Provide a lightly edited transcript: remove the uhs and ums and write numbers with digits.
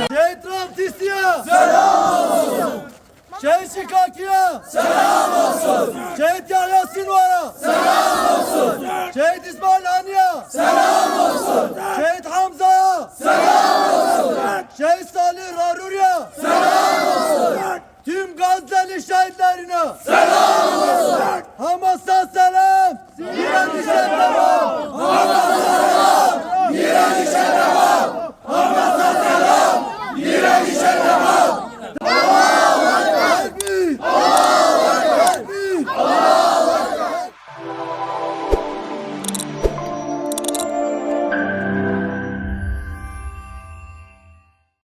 Şehit Ramtisya selam olsun. Şehit Şikaki'ye selam olsun. Şehit Yahya Sinvar'a selam olsun. Şehit İsmail Hani'ye selam olsun. Şehit Hamza'ya selam olsun. Şehit Salih Rarur'ya selam olsun. Tüm Gazze'li şehitlerine selam olsun. Hamas'a selam. Direnişe